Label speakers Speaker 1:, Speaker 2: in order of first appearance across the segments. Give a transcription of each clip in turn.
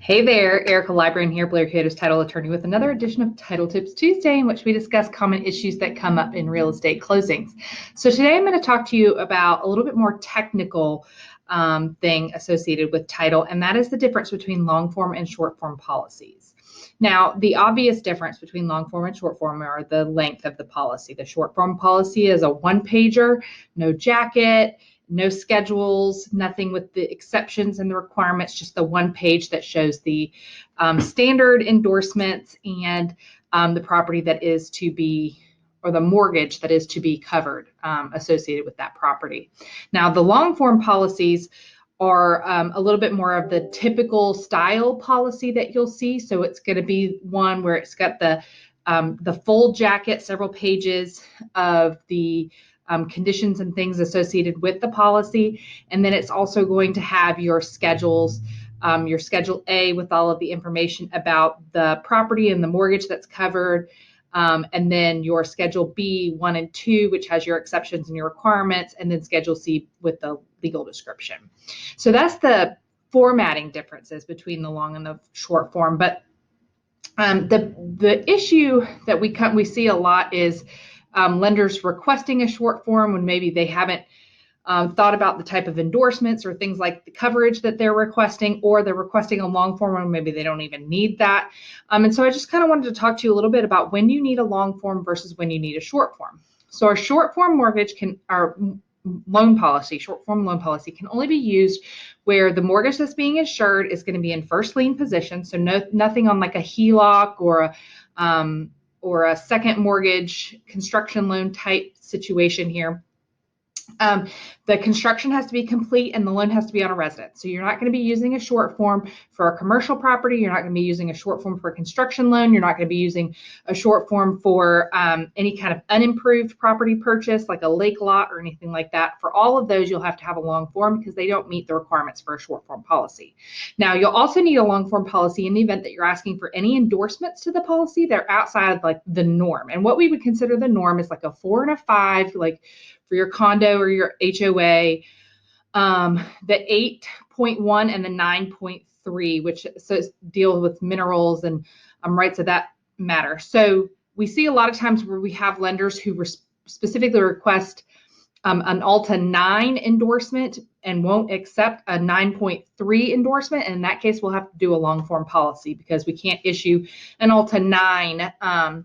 Speaker 1: Hey there, Erica Librarian here, Blair Kyoto's title attorney with another edition of Title Tips Tuesday, in which we discuss common issues that come up in real estate closings. So today I'm going to talk to you about a little bit more technical thing associated with title, and that is the difference between long form and short form policies. Now, the obvious difference between long form and short form are the length of the policy. The short form policy is a one-pager, no jacket, no schedules, nothing with the exceptions and the requirements, just the one page that shows the standard endorsements and the property that is to be, or the mortgage that is to be covered associated with that property. Now, the long form policies are a little bit more of the typical style policy that you'll see. So it's going to be one where it's got the full jacket, several pages of the conditions and things associated with the policy. And then it's also going to have your schedules, your Schedule A with all of the information about the property and the mortgage that's covered. And then your Schedule B 1 and 2, which has your exceptions and your requirements, and then Schedule C with the legal description. So that's the formatting differences between the long and the short form. But the issue that we see a lot is lenders requesting a short form when maybe they haven't thought about the type of endorsements or things like the coverage that they're requesting, or they're requesting a long form when maybe they don't even need that. And so I just kind of wanted to talk to you a little bit about when you need a long form versus when you need a short form. So our short form mortgage our loan policy, short form loan policy, can only be used where the mortgage that's being insured is going to be in first lien position. So nothing on like a HELOC or a second mortgage construction loan type situation here. The construction has to be complete and the loan has to be on a residence. So you're not going to be using a short form for a commercial property. You're not going to be using a short form for a construction loan. You're not going to be using a short form for any kind of unimproved property purchase like a lake lot or anything like that. For all of those, you'll have to have a long form because they don't meet the requirements for a short form policy. Now, you'll also need a long form policy in the event that you're asking for any endorsements to the policy that are outside like the norm. And what we would consider the norm is like a 4 and a 5, like for your condo or your HOA, the 8.1 and the 9.3, which deal with minerals and rights of that matter. So we see a lot of times where we have lenders who specifically request an ALTA 9 endorsement and won't accept a 9.3 endorsement. And in that case, we'll have to do a long form policy because we can't issue an ALTA 9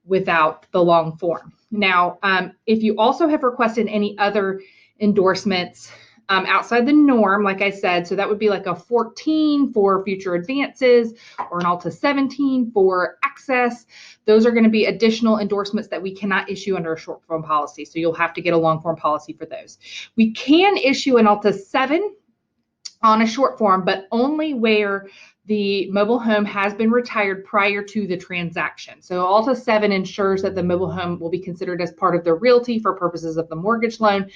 Speaker 1: without the long form. Now, if you also have requested any other endorsements outside the norm, like I said, so that would be like a 14 for future advances or an ALTA 17 for access. Those are going to be additional endorsements that we cannot issue under a short form policy. So you'll have to get a long form policy for those. We can issue an ALTA 7 on a short form, but only where the mobile home has been retired prior to the transaction. So ALTA 7 ensures that the mobile home will be considered as part of the realty for purposes of the mortgage loan,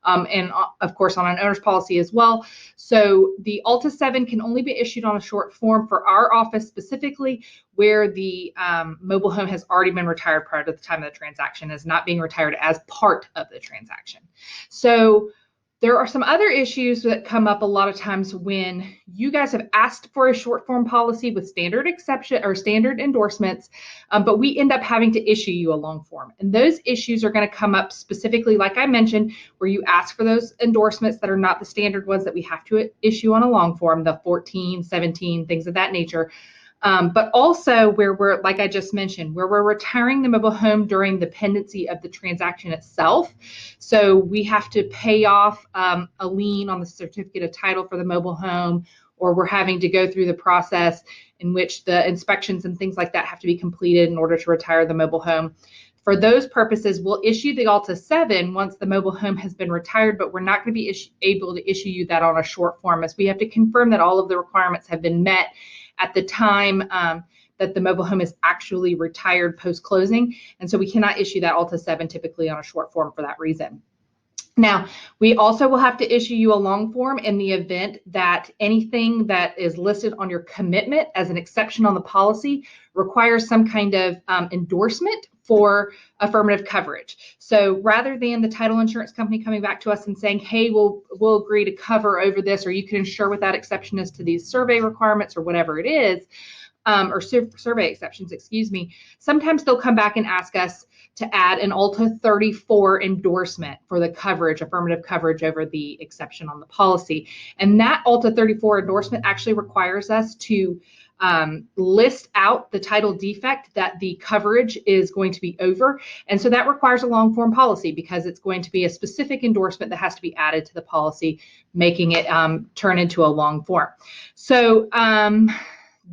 Speaker 1: and of course on an owner's policy as well. So the ALTA 7 can only be issued on a short form for our office specifically where the mobile home has already been retired prior to the time of the transaction, is not being retired as part of the transaction. So there are some other issues that come up a lot of times when you guys have asked for a short form policy with standard exception or standard endorsements, but we end up having to issue you a long form. And those issues are going to come up specifically, like I mentioned, where you ask for those endorsements that are not the standard ones that we have to issue on a long form, the 14, 17, things of that nature. But also where we're, like I just mentioned, where we're retiring the mobile home during the pendency of the transaction itself. So we have to pay off a lien on the certificate of title for the mobile home, or we're having to go through the process in which the inspections and things like that have to be completed in order to retire the mobile home. For those purposes, we'll issue the ALTA 7 once the mobile home has been retired, but we're not going to be able to issue you that on a short form, as we have to confirm that all of the requirements have been met at the time that the mobile home is actually retired post-closing. And so we cannot issue that ALTA 7 typically on a short form for that reason. Now, we also will have to issue you a long form in the event that anything that is listed on your commitment as an exception on the policy requires some kind of endorsement for affirmative coverage. So rather than the title insurance company coming back to us and saying, hey, we'll agree to cover over this, or you can insure without exception as to these survey requirements or whatever it is, or survey exceptions, excuse me, sometimes they'll come back and ask us to add an ULTA 34 endorsement for the coverage, affirmative coverage over the exception on the policy. And that ULTA 34 endorsement actually requires us to list out the title defect that the coverage is going to be over. And so that requires a long form policy because it's going to be a specific endorsement that has to be added to the policy, making it turn into a long form. So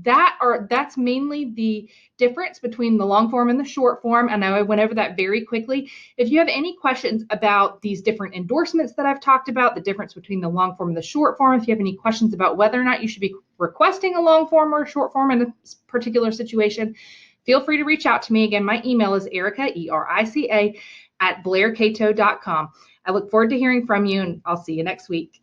Speaker 1: that's mainly the difference between the long form and the short form. I know I went over that very quickly. If you have any questions about these different endorsements that I've talked about, the difference between the long form and the short form, if you have any questions about whether or not you should be requesting a long form or a short form in a particular situation, feel free to reach out to me. Again, my email is Erica, ERICA, @blaircato.com. I look forward to hearing from you, and I'll see you next week.